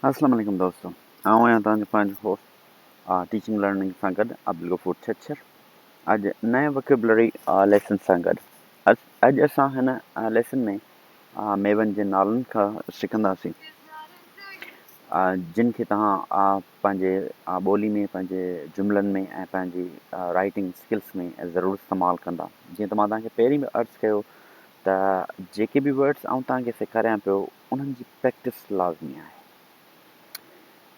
अस्सलाम वालेकुम दोस्तों, आऊं आहियां तव्हांजो पंहिंजो होस्ट टीचिंग लर्निंग सां गॾु अब्दुल गफूर छछर। अॼु नए वोकेबुलरी लेसन सां गॾु अॼु असां हिन लेसन में मेवनि जे नालनि खां सिखंदासीं जिन खे तव्हां पंहिंजे ॿोली में, पंहिंजे जुमलनि में ऐं पंहिंजी राइटिंग स्किल्स में ज़रूरु इस्तेमालु कंदा। जीअं त मां तव्हांखे पहिरीं बि अर्ज़ु कयो त जेके बि वर्ड्स आउं तव्हांखे सेखारियां पियो उन्हनि जी प्रैक्टिस लाज़मी आहे।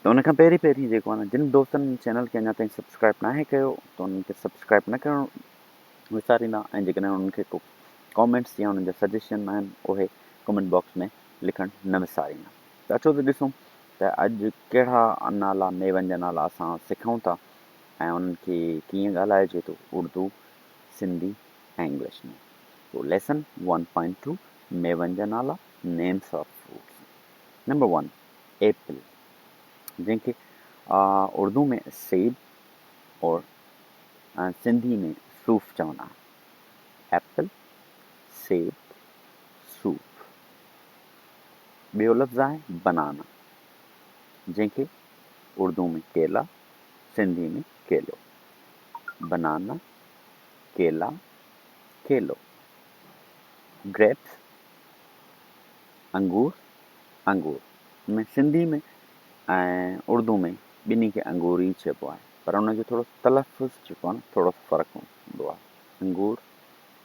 त उन खां पहिरीं जेको आहे न, जिन दोस्तनि चैनल खे अञा ताईं सब्सक्राइब न आहे कयो त उन्हनि खे सब्सक्राइब न करणु विसारींदा, ऐं जेकॾहिं उन्हनि खे को कॉमेंट्स या उन्हनि जा सजेशन आहिनि उहे कमेंट बॉक्स में लिखणु न विसारींदा। त अचो त ॾिसूं त अॼु कहिड़ा नाला, मेवनि जा नाला असां सिखूं था ऐं उन्हनि खे कीअं ॻाल्हाइजे थो उर्दू, सिंधी ऐं इंग्लिश में। तो लेसन 1.2 मेवनि जा नाला, names of fruits. Number 1 Apple, जंहिंखे उर्दू में सेब और सिंधी में सूफ़ चवंदा आहिनि। एप्पल, सेब, सूफ़। ॿियो लफ़्ज़ आहे बनाना, जंहिंखे उर्दू में केला, सिंधी में केलो। बनाना, केला, केलो। ग्रेप्स, अंगूर, अंगूर। में सिंधी में ऐं उर्दू में ॿिन्ही खे अंगूर ई चइबो आहे, पर उनजो थोरो तलफ़ुज़ जेको आहे न थोरो फ़र्क़ु हूंदो आहे। अंगूर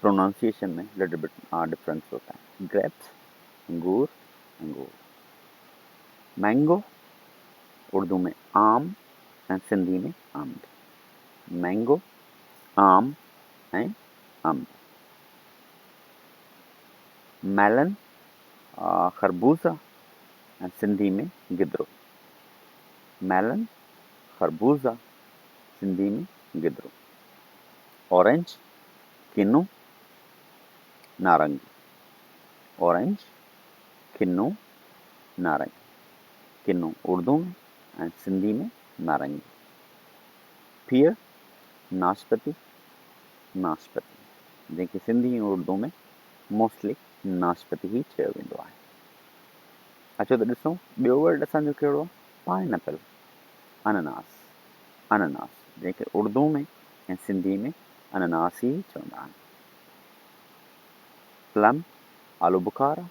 प्रोनाउंसिएशन में लिटिल बिट डिफरेंस होता है। ग्रेप्स, अंगूर, अंगूर। मैंगो, उर्दू में आम ऐं सिंधी में अम्ब। मैंगो, आम ऐं अम्ब। मेलन, खरबूज़ा ऐं सिंधी में गिदरो। मेलन, खरबूज़ा, सिंधी में गिदरो। ऑरेंज, किन्नू, नारंगी। ऑरेंज, किन्नू, नारंगी। किन्नू उर्दू में ऐं सिंधी में नारंगी। पीयर, नाशपती, नाशपती, जंहिंखे सिंधी ऐं उर्दू में मोस्टली नाशपती ई चयो वेंदो आहे। अचो त ॾिसूं ॿियो वर्ड असांजो कहिड़ो आहे। पाइनएप्पल, अनानास, अनानास, जंहिंखे उर्दू में ऐं सिंधी में अनानास ई चवंदा आहिनि। प्लम, आलू बुखारा,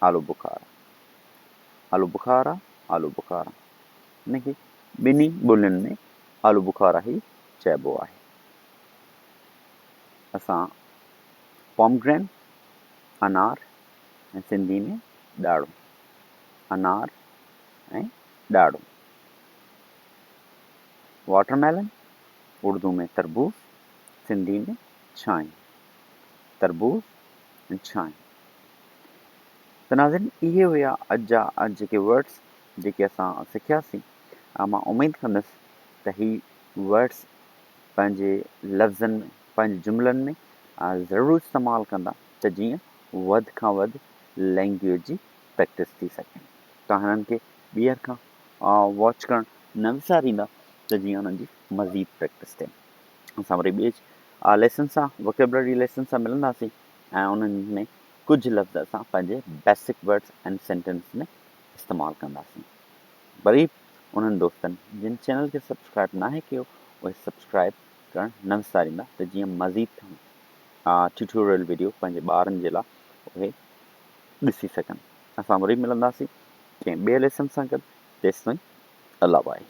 आलू बुखारा, आलू बुखारा, आलू बुखारा, इनखे ॿिन्ही ॿोलियुनि में आलू बुखारा ई चइबो आहे। असां पोमग्रेनेट, अनार ऐं सिंधी में ॾाढ़ो। अनार ऐं ॾाढ़ो। वाटरमेलन, उर्दू में तरबूज, सिंधी में छाई। तरबूज ऐं छाई। त नाज़रीन, इहे हुया अॼु जेके वर्ड्स जेके असां सिखियासीं। मां उमेदु कंदुसि त ही वर्ड्स पंहिंजे लफ़्ज़नि में, पंहिंजे जुमलनि में ज़रूरु इस्तेमालु कंदा त जीअं वधि खां वधि लैंग्वेज जी प्रैक्टिस थी सघे। तव्हां हिननि खे ॿीहर खां वॉच करणु न विसारींदा त जीअं उन्हनि जी मज़ीद प्रैक्टिस थिए। असां वरी ॿिए लेसन सां, वोकेबुलरी लेसन सां मिलंदासीं ऐं उन्हनि में कुझु लफ़्ज़ असां पंहिंजे बेसिक वर्ड्स एंड सेंटेंस में इस्तेमालु कंदासीं। वरी उन्हनि दोस्तनि जिन चैनल खे सब्सक्राइब न आहे कयो उहे सब्सक्राइब करणु न विसारींदा त जीअं मज़ीद ट्यूटोरियल वीडियो पंहिंजे ॿारनि जे लाइ उहे ॾिसी सघनि। असां वरी मिलंदासीं कंहिं ॿिए लेसन सां गॾु। तेसिताईं अल्लाह बाए।